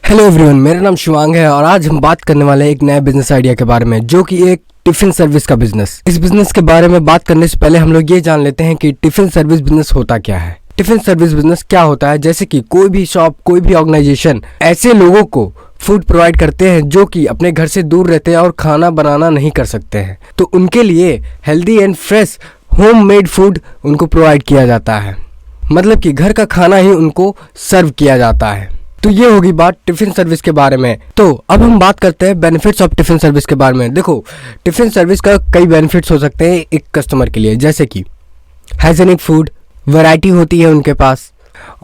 Hello everyone, मेरा नाम शिवांग है और आज हम बात करने वाले हैं एक नए बिजनेस आइडिया के बारे में, जो कि एक टिफिन सर्विस का बिजनेस। इस बिजनेस के बारे में बात करने से पहले हम लोग ये जान लेते हैं कि टिफिन सर्विस बिजनेस होता क्या है। टिफिन सर्विस बिजनेस क्या होता है? जैसे कि कोई भी शॉप, कोई भी ऑर्गेनाइजेशन ऐसे लोगों को फूड प्रोवाइड करते हैं जो कि अपने घर से दूर रहते हैं और खाना बनाना नहीं कर सकते हैं, तो उनके लिए healthy and fresh homemade food उनको प्रोवाइड किया जाता है। मतलब कि घर का खाना ही उनको सर्व किया जाता है। तो ये होगी बात टिफिन सर्विस के बारे में। तो अब हम बात करते हैं बेनिफिट्स ऑफ टिफिन सर्विस के बारे में। देखो, टिफिन सर्विस का कई बेनिफिट्स हो सकते हैं एक कस्टमर के लिए, जैसे कि हाइजेनिक फूड, वैरायटी होती है उनके पास,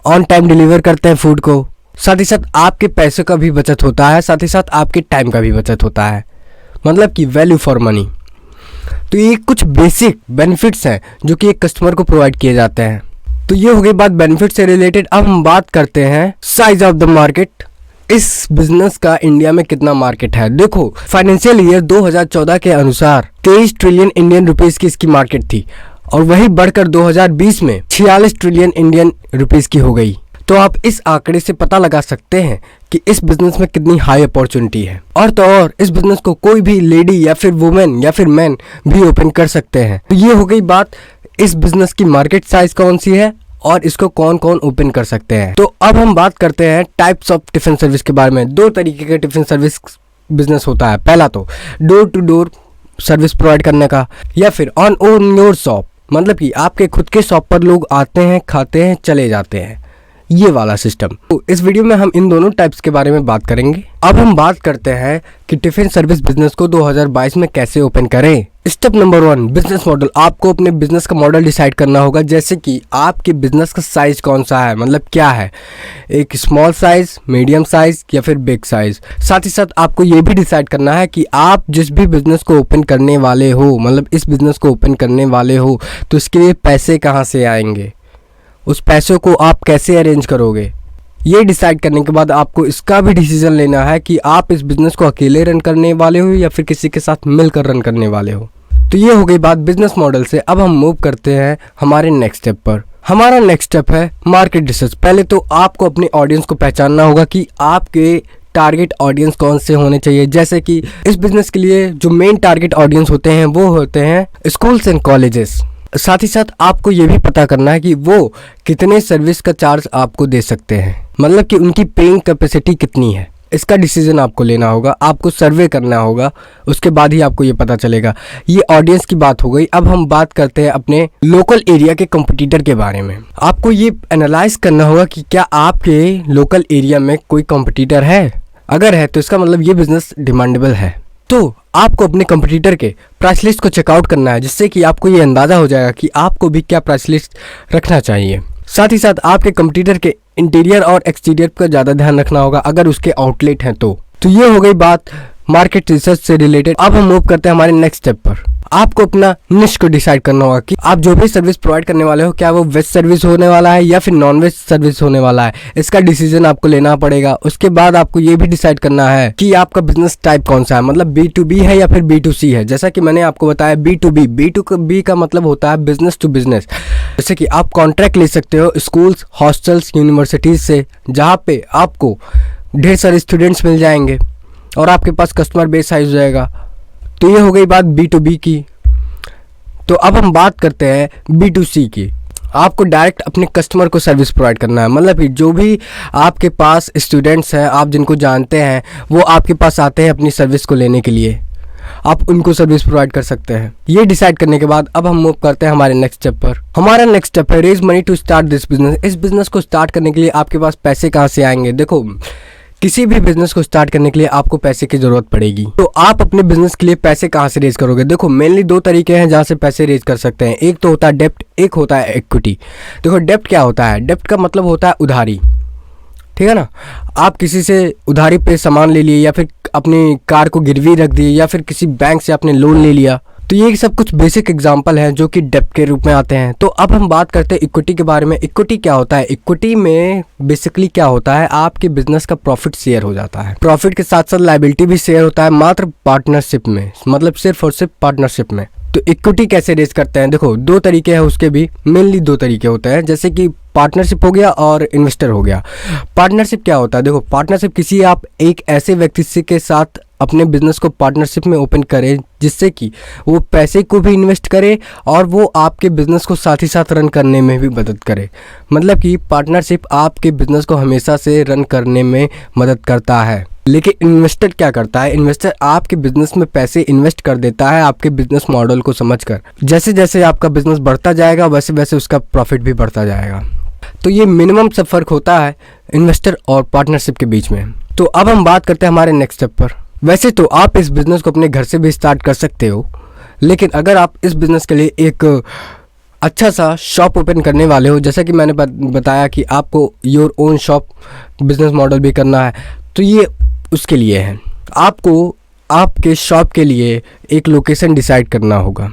ऑन टाइम डिलीवर करते हैं फूड को, साथ ही साथ आपके पैसे का भी बचत होता है, साथ ही साथ आपके टाइम का भी बचत होता है, मतलब कि वैल्यू फॉर मनी। तो ये कुछ बेसिक बेनिफिट्स हैं जो कि एक कस्टमर को प्रोवाइड किए जाते हैं। तो ये हो गई बात बेनिफिट से रिलेटेड। अब हम बात करते हैं साइज ऑफ द मार्केट। इस बिजनेस का इंडिया में कितना मार्केट है? देखो, फाइनेंशियल ईयर 2014 के अनुसार 23 ट्रिलियन इंडियन रुपीस की इसकी मार्केट थी और वही बढ़कर 2020 में 46 ट्रिलियन इंडियन रुपीस की हो गई। तो आप इस आंकड़े से पता लगा सकते हैं कि इस बिजनेस में कितनी हाई अपॉर्चुनिटी है। और तो और इस बिजनेस को कोई भी लेडी या फिर वुमेन या फिर मैन भी ओपन कर सकते हैं। तो ये हो गई बात इस बिजनेस की मार्केट साइज कौन सी है और इसको कौन कौन ओपन कर सकते हैं। तो अब हम बात करते हैं टाइप्स ऑफ टिफिन सर्विस के बारे में। दो तरीके का टिफिन सर्विस बिजनेस होता है। पहला तो door to door service provide करने का, या फिर ऑन योर शॉप, मतलब कि आपके खुद के शॉप पर लोग आते हैं, खाते हैं, चले जाते हैं, ये वाला सिस्टम। तो इस वीडियो में हम इन दोनों टाइप्स के बारे में बात करेंगे। अब हम बात करते हैं कि टिफिन सर्विस बिजनेस को 2022 में कैसे ओपन करें। Step number 1, business model. आपको अपने बिजनेस का मॉडल डिसाइड करना होगा, जैसे कि आपके बिजनेस का साइज कौन सा है, मतलब क्या है, एक स्मॉल साइज, मीडियम साइज या फिर बिग साइज। साथ ही साथ आपको ये भी डिसाइड करना है कि आप जिस भी बिजनेस को ओपन करने वाले हो, मतलब इस बिजनेस को ओपन करने वाले हो, तो इसके लिए पैसे कहाँ से आएंगे, उस पैसों को आप कैसे अरेंज करोगे। ये डिसाइड करने के बाद आपको इसका भी डिसीजन लेना है कि आप इस बिजनेस को अकेले रन करने वाले हो या फिर किसी के साथ मिलकर रन करने वाले हो। तो ये हो गई बात बिजनेस मॉडल से। अब हम मूव करते हैं हमारे नेक्स्ट स्टेप पर। हमारा नेक्स्ट स्टेप है मार्केट रिसर्च। पहले तो आपको अपने ऑडियंस को पहचानना होगा कि आपके टारगेट ऑडियंस कौन से होने चाहिए। जैसे कि इस बिजनेस के लिए जो मेन टारगेट ऑडियंस होते हैं वो होते हैं स्कूल्स एंड कॉलेजेस। साथ ही साथ आपको ये भी पता करना है कि वो कितने सर्विस का चार्ज आपको दे सकते हैं, मतलब कि उनकी पेइंग कैपेसिटी कितनी है। इसका डिसीजन आपको लेना होगा, आपको सर्वे करना होगा, उसके बाद ही आपको ये पता चलेगा। ये ऑडियंस की बात हो गई। अब हम बात करते हैं अपने लोकल एरिया के कंपटीटर के बारे में। आपको ये एनालाइज करना होगा कि क्या आपके लोकल एरिया में कोई कंपटीटर है। अगर है तो इसका मतलब ये बिजनेस डिमांडेबल है। तो आपको अपने कंपटीटर के प्राइस लिस्ट को चेकआउट करना है, जिससे कि आपको ये अंदाज़ा हो जाएगा कि आपको भी क्या प्राइस लिस्ट रखना चाहिए। साथ ही साथ आपके कंपटीटर के इंटीरियर और एक्सटीरियर का ज़्यादा ध्यान रखना होगा अगर उसके आउटलेट हैं तो। ये हो गई बात मार्केट रिसर्च से रिलेटेड। अब हम मूव करते हैं हमारे नेक्स्ट स्टेप पर। आपको अपना निश को डिसाइड करना होगा कि आप जो भी सर्विस प्रोवाइड करने वाले हो, क्या वो वेज सर्विस होने वाला है या फिर नॉन वेज सर्विस होने वाला है। इसका डिसीजन आपको लेना पड़ेगा। उसके बाद आपको ये भी डिसाइड करना है कि आपका बिजनेस टाइप कौन सा है, मतलब B2B है या फिर B2C है। जैसा कि मैंने आपको बताया B2B। B2B का मतलब होता है बिजनेस टू बिजनेस। जैसे कि आप कॉन्ट्रैक्ट ले सकते हो स्कूल्स, हॉस्टल्स, यूनिवर्सिटीज से, जहाँ पे आपको ढेर सारे स्टूडेंट्स मिल जाएंगे और आपके पास कस्टमर बेस साइज हो जाएगा। तो ये हो गई बात B2B की। तो अब हम बात करते हैं B2C की। आपको डायरेक्ट अपने कस्टमर को सर्विस प्रोवाइड करना है, मतलब कि जो भी आपके पास स्टूडेंट्स हैं, आप जिनको जानते हैं, वो आपके पास आते हैं अपनी सर्विस को लेने के लिए, आप उनको सर्विस प्रोवाइड कर सकते हैं। ये डिसाइड करने के बाद अब हम मूव करते हैं हमारे नेक्स्ट स्टेप पर। हमारा नेक्स्ट स्टेप है raise money to start this business. इस बिजनेस को स्टार्ट करने के लिए आपके पास पैसे कहाँ से आएंगे? देखो, किसी भी बिजनेस को स्टार्ट करने के लिए आपको पैसे की जरूरत पड़ेगी। तो आप अपने बिजनेस के लिए पैसे कहाँ से रेज करोगे? देखो, मेनली दो तरीके हैं जहाँ से पैसे रेज कर सकते हैं। एक तो होता है डेप्ट, एक होता है इक्विटी। देखो, डेप्ट क्या होता है? डेप्ट का मतलब होता है उधारी, ठीक है ना। आप किसी से उधारी पे सामान ले लिए, या फिर अपनी कार को गिरवी रख दी, या फिर किसी बैंक से आपने लोन ले लिया। तो ये सब कुछ बेसिक एग्जांपल हैं जो कि डेप्ट के रूप में आते हैं। तो अब हम बात करते हैं इक्विटी के बारे में। इक्विटी क्या होता है? इक्विटी में बेसिकली क्या होता है, आपके बिजनेस का प्रॉफिट शेयर हो जाता है। प्रॉफिट के साथ साथ लायबिलिटी भी शेयर होता है, मात्र पार्टनरशिप में, मतलब सिर्फ और सिर्फ पार्टनरशिप में। तो इक्विटी कैसे रेज करते हैं? देखो, दो तरीके हैं उसके भी, मेनली दो तरीके होते हैं। जैसे कि पार्टनरशिप हो गया और इन्वेस्टर हो गया। पार्टनरशिप क्या होता है? देखो, पार्टनरशिप किसी आप एक ऐसे व्यक्ति से के साथ अपने बिजनेस को पार्टनरशिप में ओपन करें जिससे कि वो पैसे को भी इन्वेस्ट करे और वो आपके बिजनेस को साथ ही साथ रन करने में भी मदद करे। मतलब कि पार्टनरशिप आपके बिजनेस को हमेशा से रन करने में मदद करता है। लेकिन इन्वेस्टर क्या करता है? इन्वेस्टर आपके बिजनेस में पैसे इन्वेस्ट कर देता है आपके बिजनेस मॉडल को समझकर। जैसे जैसे आपका बिजनेस बढ़ता जाएगा वैसे वैसे उसका प्रॉफिट भी बढ़ता जाएगा। तो ये मिनिमम सा फर्क होता है इन्वेस्टर और पार्टनरशिप के बीच में। तो अब हम बात करते हैं हमारे नेक्स्ट स्टेप पर। वैसे तो आप इस बिज़नेस को अपने घर से भी स्टार्ट कर सकते हो, लेकिन अगर आप इस बिज़नेस के लिए एक अच्छा सा शॉप ओपन करने वाले हो, जैसा कि मैंने बताया कि आपको your own shop business model भी करना है, तो ये उसके लिए है। आपको आपके शॉप के लिए एक लोकेशन डिसाइड करना होगा।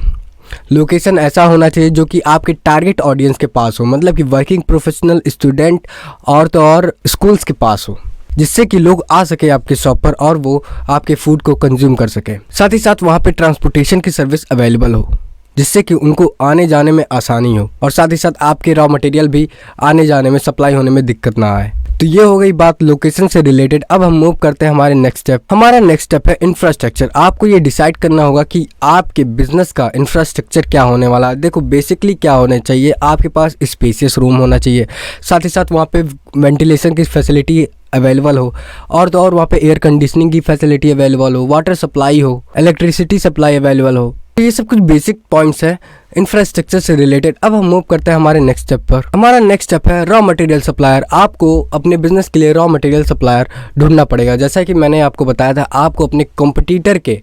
लोकेशन ऐसा होना चाहिए जो कि आपके टारगेट ऑडियंस के पास हो, मतलब कि वर्किंग प्रोफेशनल, स्टूडेंट और तो और स्कूल्स के पास हो, जिससे कि लोग आ सके आपके शॉप पर और वो आपके फूड को कंज्यूम कर सके। साथ ही साथ वहाँ पे ट्रांसपोर्टेशन की सर्विस अवेलेबल हो, जिससे कि उनको आने जाने में आसानी हो और साथ ही साथ आपके रॉ मटेरियल भी आने जाने में, सप्लाई होने में दिक्कत ना आए। तो ये हो गई बात लोकेशन से रिलेटेड। अब हम मूव करते हैं हमारे नेक्स्ट स्टेप। हमारा नेक्स्ट स्टेप है इंफ्रास्ट्रक्चर। आपको ये डिसाइड करना होगा कि आपके बिजनेस का इंफ्रास्ट्रक्चर क्या होने वाला है। देखो, बेसिकली क्या होना चाहिए, आपके पास स्पेशियस रूम होना चाहिए, साथ ही साथ वहाँ पे वेंटिलेशन की फैसिलिटी अवेलेबल हो और तो और वहाँ पे एयर कंडीशनिंग की फैसिलिटी अवेलेबल हो, वाटर सप्लाई हो, इलेक्ट्रिसिटी सप्लाई अवेलेबल हो। तो ये सब कुछ बेसिक पॉइंट्स है इंफ्रास्ट्रक्चर से रिलेटेड। अब हम मूव करते हैं हमारे नेक्स्ट स्टेप पर। हमारा नेक्स्ट स्टेप है रॉ मटेरियल सप्लायर। आपको अपने बिजनेस के लिए रॉ मटेरियल सप्लायर ढूंढना पड़ेगा। जैसा कि मैंने आपको बताया था, आपको अपने कॉम्पिटिटर के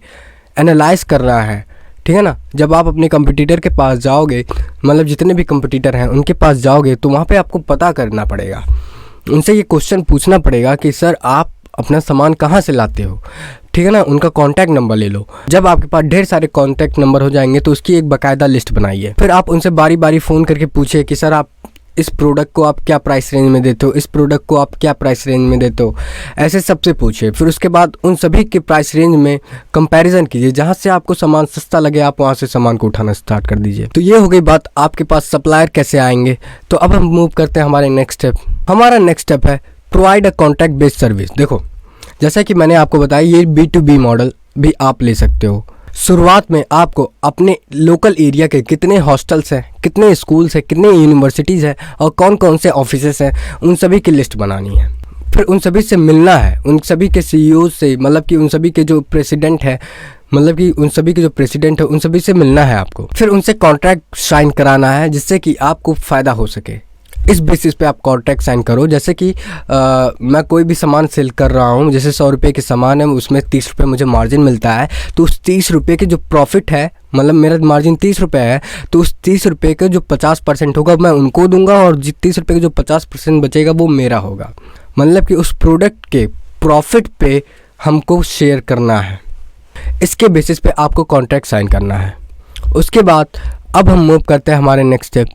एनालाइज करना है, ठीक है ना। जब आप अपने कॉम्पिटिटर के पास जाओगे, मतलब जितने भी कॉम्पिटिटर हैं उनके पास जाओगे, तो वहाँ पे आपको पता करना पड़ेगा, उनसे ये क्वेश्चन पूछना पड़ेगा कि सर आप अपना सामान कहाँ से लाते हो, ठीक है ना। उनका कॉन्टैक्ट नंबर ले लो। जब आपके पास ढेर सारे कॉन्टैक्ट नंबर हो जाएंगे तो उसकी एक बाकायदा लिस्ट बनाइए। फिर आप उनसे बारी बारी फ़ोन करके पूछिए कि सर आप इस प्रोडक्ट को आप क्या प्राइस रेंज में देते हो, इस प्रोडक्ट को आप क्या प्राइस रेंज में देते हो, ऐसे सबसे पूछिए। फिर उसके बाद उन सभी के प्राइस रेंज में कंपैरिजन कीजिए। जहाँ से आपको सामान सस्ता लगे आप वहाँ से सामान को उठाना स्टार्ट कर दीजिए। तो ये हो गई बात आपके पास सप्लायर कैसे आएंगे। तो अब हम मूव करते हैं हमारे नेक्स्ट स्टेप। हमारा नेक्स्ट स्टेप है provide a contact based service. देखो, जैसा कि मैंने आपको बताया, ये B2B मॉडल भी आप ले सकते हो। शुरुआत में आपको अपने लोकल एरिया के कितने हॉस्टल्स हैं, कितने स्कूल्स हैं, कितने यूनिवर्सिटीज़ हैं और कौन कौन से ऑफिसेस हैं, उन सभी की लिस्ट बनानी है। फिर उन सभी से मिलना है, उन सभी के CEO से, मतलब कि उन सभी के जो प्रेसिडेंट है, उन सभी से मिलना है आपको। फिर उनसे कॉन्ट्रैक्ट साइन कराना है जिससे कि आपको फ़ायदा हो सके। इस बेसिस पे आप कॉन्ट्रैक्ट साइन करो। जैसे कि मैं कोई भी सामान सेल कर रहा हूँ, जैसे 100 रुपये के सामान है, उसमें 30 रुपये मुझे मार्जिन मिलता है, तो उस 30 रुपये के जो प्रॉफिट है, मतलब मेरा मार्जिन 30 रुपये है, तो उस 30 रुपये के जो 50% होगा मैं उनको दूंगा और 30 रुपये के जो 50% बचेगा वो मेरा होगा। मतलब कि उस प्रोडक्ट के प्रॉफिट पे हमको शेयर करना है। इसके बेसिस पे आपको कॉन्ट्रैक्ट साइन करना है। उसके बाद अब हम मूव करते हैं हमारे नेक्स्ट स्टेप।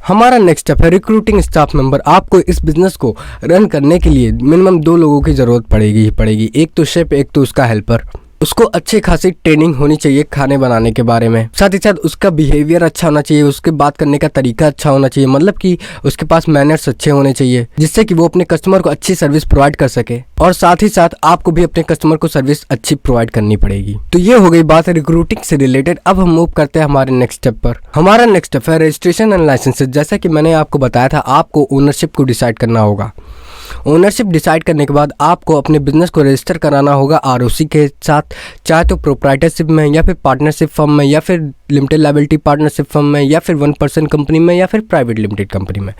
हमारा नेक्स्ट स्टेप है रिक्रूटिंग स्टाफ मेंबर। आपको इस बिज़नेस को रन करने के लिए मिनिमम 2 लोगों की ज़रूरत पड़ेगी। एक तो शेफ, एक तो उसका हेल्पर। उसको अच्छी खासी ट्रेनिंग होनी चाहिए खाने बनाने के बारे में। साथ ही साथ उसका बिहेवियर अच्छा होना चाहिए, उसके बात करने का तरीका अच्छा होना चाहिए, मतलब कि उसके पास मैनर्स अच्छे होने चाहिए, जिससे कि वो अपने कस्टमर को अच्छी सर्विस प्रोवाइड कर सके। और साथ ही साथ आपको भी अपने कस्टमर को सर्विस अच्छी प्रोवाइड करनी पड़ेगी। तो ये हो गई बात रिक्रूटिंग से रिलेटेड। अब हम मूव करते हैं हमारे नेक्स्ट स्टेप पर। हमारा नेक्स्ट स्टेप है रजिस्ट्रेशन एंड लाइसेंसेज। जैसा कि मैंने आपको बताया था, आपको ओनरशिप को डिसाइड करना होगा। ओनरशिप डिसाइड करने के बाद आपको अपने बिजनेस को रजिस्टर कराना होगा ROC के साथ, चाहे तो प्रोप्राइटरशिप में या फिर पार्टनरशिप फर्म में या फिर लिमिटेड लायबिलिटी पार्टनरशिप फर्म में या फिर 1% कंपनी में या फिर प्राइवेट लिमिटेड कंपनी में।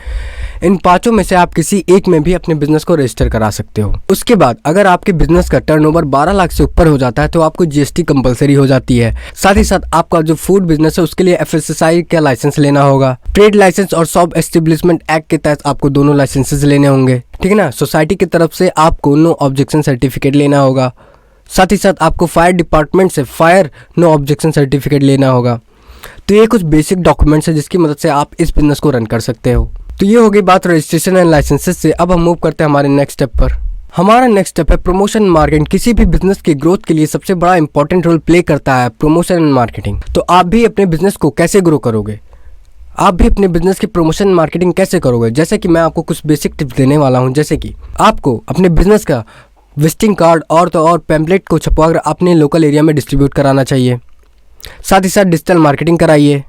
इन 5 में से आप किसी एक में भी अपने बिजनेस को रजिस्टर करा सकते हो। उसके बाद अगर आपके बिजनेस का टर्नओवर 12 लाख से ऊपर हो जाता है तो आपको GST कंपलसरी हो जाती है। साथ ही साथ आपका जो फूड बिजनेस है उसके लिए FSSAI का लाइसेंस लेना होगा। ट्रेड लाइसेंस और शॉप एस्टेब्लिशमेंट एक्ट के तहत आपको दोनों लाइसेंसेस लेने होंगे, ठीक है ना। सोसाइटी की तरफ से आपको नो ऑब्जेक्शन सर्टिफिकेट लेना होगा। साथ ही साथ आपको फायर डिपार्टमेंट से फायर नो ऑब्जेक्शन सर्टिफिकेट लेना होगा। तो ये कुछ बेसिक डॉक्यूमेंट्स है जिसकी मदद से आप इस बिजनेस को रन कर सकते हो। तो ये हो गई बात रजिस्ट्रेशन एंड लाइसेंसेस से। अब हम मूव करते हैं हमारे नेक्स्ट स्टेप पर। हमारा नेक्स्ट स्टेप है प्रमोशन मार्केटिंग। किसी भी बिजनेस की ग्रोथ के लिए सबसे बड़ा इंपॉर्टेंट रोल प्ले करता है प्रमोशन एंड मार्केटिंग। तो आप भी अपने बिजनेस को कैसे ग्रो करोगे? आप भी अपने बिजनेस की प्रमोशन मार्केटिंग कैसे करोगे, जैसे कि मैं आपको कुछ बेसिक टिप्स देने वाला हूं। जैसे कि आपको अपने बिजनेस का विजिटिंग कार्ड और तो और पैम्पलेट को छपवाकर अपने लोकल एरिया में डिस्ट्रीब्यूट कराना चाहिए। साथ ही साथ डिजिटल मार्केटिंग कराइए,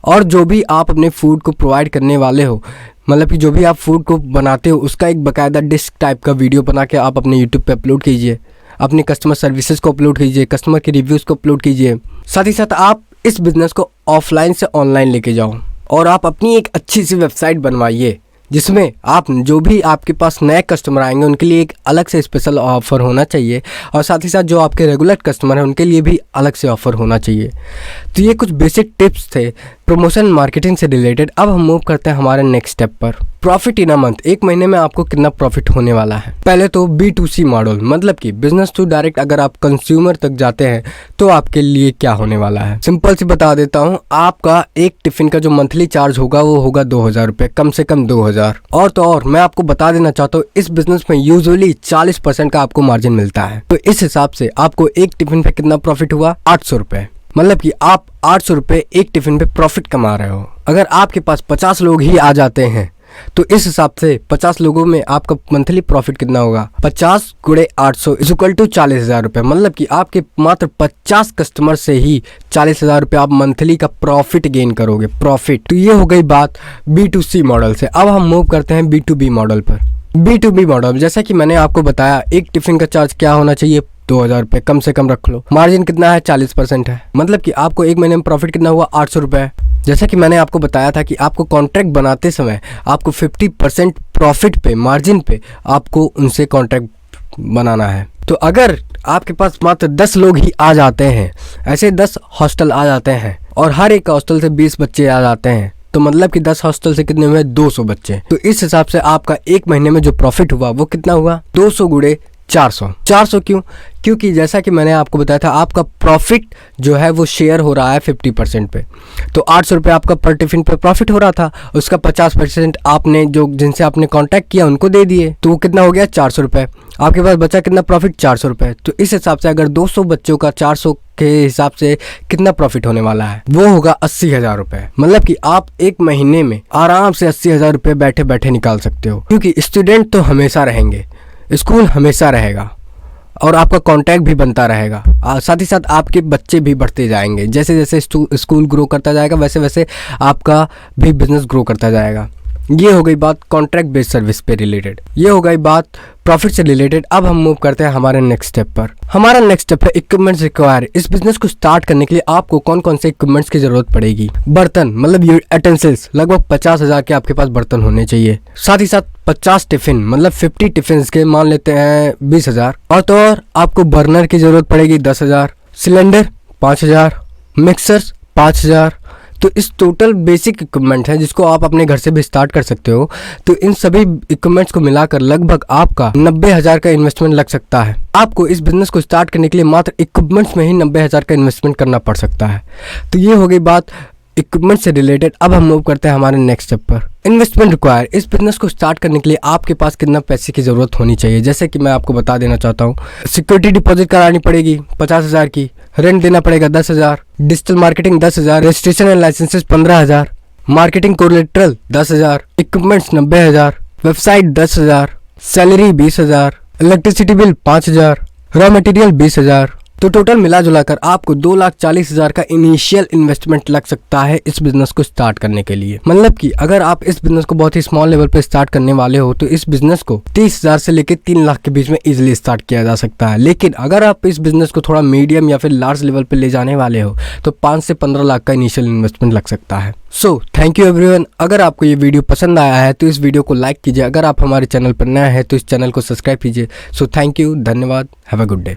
और जो भी आप अपने फूड को प्रोवाइड करने वाले हो, मतलब कि जो भी आप फूड को बनाते हो उसका एक बाकायदा डिश टाइप का वीडियो बना के आप अपने यूट्यूब पे अपलोड कीजिए। अपनी कस्टमर सर्विसेज को अपलोड कीजिए, कस्टमर के रिव्यूज़ को अपलोड कीजिए। साथ ही साथ आप इस बिज़नेस को ऑफलाइन से ऑनलाइन लेके जाओ, और आप अपनी एक अच्छी सी वेबसाइट बनवाइए जिसमें आप जो भी आपके पास नए कस्टमर आएंगे उनके लिए एक अलग से स्पेशल ऑफ़र होना चाहिए, और साथ ही साथ जो आपके रेगुलर कस्टमर हैं उनके लिए भी अलग से ऑफ़र होना चाहिए। तो ये कुछ बेसिक टिप्स थे प्रमोशन मार्केटिंग से रिलेटेड। अब हम मूव करते हैं हमारे नेक्स्ट स्टेप पर। प्रॉफिट इन अ मंथ, एक महीने में आपको कितना प्रॉफिट होने वाला है। पहले तो B2C मॉडल, मतलब कि बिजनेस टू डायरेक्ट, अगर आप कंज्यूमर तक जाते हैं तो आपके लिए क्या होने वाला है। सिंपल सी बता देता हूँ, आपका एक टिफिन का जो मंथली चार्ज होगा वो होगा 2000 रुपये, कम से कम 2000। और तो और मैं आपको बता देना चाहता हूँ, इस बिजनेस में यूजुअली 40% का आपको मार्जिन मिलता है। तो इस हिसाब से आपको एक टिफिन पे कितना प्रॉफिट हुआ, 800 रुपये। मतलब कि आप 800 रुपये एक टिफिन पे प्रॉफिट कमा रहे हो। अगर आपके पास 50 लोग ही आ जाते हैं तो इस हिसाब से 50 लोगों में आपका मंथली प्रॉफिट कितना होगा, 50 गुणे 800 इक्वल टू 40,000 रुपये। मतलब कि आपके मात्र 50 कस्टमर से ही 40,000 रुपये आप मंथली का प्रॉफिट गेन करोगे, प्रॉफिट। तो ये हो गई बात B2C मॉडल से। अब हम मूव करते हैं B2B मॉडल पर। B2B मॉडल, जैसा कि मैंने आपको बताया, एक टिफिन का चार्ज क्या होना चाहिए, 2000 रुपये, कम से कम रख लो। मार्जिन कितना है, 40% है। मतलब कि आपको एक महीने में प्रॉफिट कितना हुआ, 800 रुपये। जैसा कि मैंने आपको बताया था कि आपको कॉन्ट्रैक्ट बनाते समय आपको 50% प्रॉफिट पे, मार्जिन पे आपको उनसे कॉन्ट्रैक्ट बनाना है। तो अगर आपके पास मात्र 10 लोग ही आ जाते हैं, ऐसे 10 हॉस्टल आ जाते हैं और हर एक हॉस्टल से 20 बच्चे आ जाते हैं, तो मतलब कि 10 हॉस्टल से कितने हुए, 200 बच्चे। तो इस हिसाब से आपका एक महीने में जो प्रॉफिट हुआ वो कितना हुआ, 200 गुणे 400। 400 क्यों? क्योंकि जैसा कि मैंने आपको बताया था, आपका प्रॉफिट जो है वो शेयर हो रहा है 50% पे। तो 800 रुपये आपका पर टिफिन पे प्रॉफिट हो रहा था, उसका 50% आपने जो जिनसे आपने कांटेक्ट किया उनको दे दिए, तो वो कितना हो गया, 400 रुपये। आपके पास बचा कितना प्रॉफिट, 400 रुपये। तो इस हिसाब से अगर 200 बच्चों का 400 के हिसाब से कितना प्रॉफिट होने वाला है, वो होगा 80,000 रुपये। मतलब कि आप एक महीने में आराम से 80,000 रुपये बैठे बैठे निकाल सकते हो, क्योंकि स्टूडेंट तो हमेशा रहेंगे, स्कूल हमेशा रहेगा और आपका कांटेक्ट भी बनता रहेगा। साथ ही साथ आपके बच्चे भी बढ़ते जाएंगे। जैसे जैसे स्कूल ग्रो करता जाएगा वैसे वैसे आपका भी बिजनेस ग्रो करता जाएगा। ये हो गई बात कॉन्ट्रैक्ट बेस्ड सर्विस पे रिलेटेड, ये हो गई बात प्रॉफिट से रिलेटेड। अब हम मूव करते हैं हमारे नेक्स्ट स्टेप पर। हमारा नेक्स्ट स्टेप है इक्विपमेंट्स रिक्वायर। इस बिजनेस को स्टार्ट करने के लिए आपको कौन कौन से इक्विपमेंट्स की जरूरत पड़ेगी। बर्तन, मतलब यूटेंसिल्स, लगभग 50,000 के आपके पास बर्तन होने चाहिए। साथ ही साथ 50 टिफिन, मतलब 50 टिफिन के मान लेते हैं 20,000। और तो और आपको बर्नर की जरूरत पड़ेगी 10,000, सिलेंडर 5,000, मिक्सर्स 5,000। तो इस टोटल बेसिक इक्विपमेंट है जिसको आप अपने घर से भी स्टार्ट कर सकते हो। तो इन सभी इक्विपमेंट्स को मिलाकर लगभग आपका 90,000 का इन्वेस्टमेंट लग सकता है। आपको इस बिजनेस को स्टार्ट करने के लिए मात्र इक्विपमेंट्स में ही 90,000 का इन्वेस्टमेंट करना पड़ सकता है। तो ये हो गई बात इक्विपमेंट से रिलेटेड। अब हम मूव करते हैं हमारे नेक्स्ट स्टेप पर। Investment require. इस बिजनेस को स्टार्ट करने के लिए आपके पास कितना पैसे की जरूरत होनी चाहिए, जैसे कि मैं आपको बता देना चाहता हूँ। सिक्योरिटी डिपॉजिट करानी पड़ेगी 50,000 की, रेंट देना पड़ेगा 10,000, digital marketing 10,000, registration and licences 15,000, marketing collateral 10,000, equipments 90,000, website 10,000, salary 20,000, electricity bill 5,000, raw material 20,000। तो टोटल मिला जुलाकर आपको 2,40,000 का इनिशियल इन्वेस्टमेंट लग सकता है इस बिजनेस को स्टार्ट करने के लिए। मतलब कि अगर आप इस बिजनेस को बहुत ही स्मॉल लेवल पे स्टार्ट करने वाले हो तो इस बिजनेस को 30,000 से लेकर 3 लाख के बीच में इजीली स्टार्ट किया जा सकता है। लेकिन अगर आप इस बिजनेस को थोड़ा मीडियम या फिर लार्ज लेवल पे ले जाने वाले हो तो 5 से 15 लाख का इनिशियल इन्वेस्टमेंट लग सकता है। So thank you everyone. अगर आपको ये वीडियो पसंद आया है तो इस वीडियो को लाइक कीजिए। अगर आप हमारे चैनल पर नए हैं तो इस चैनल को सब्सक्राइब कीजिए। सो थैंक यू, धन्यवाद, हैव अ गुड डे।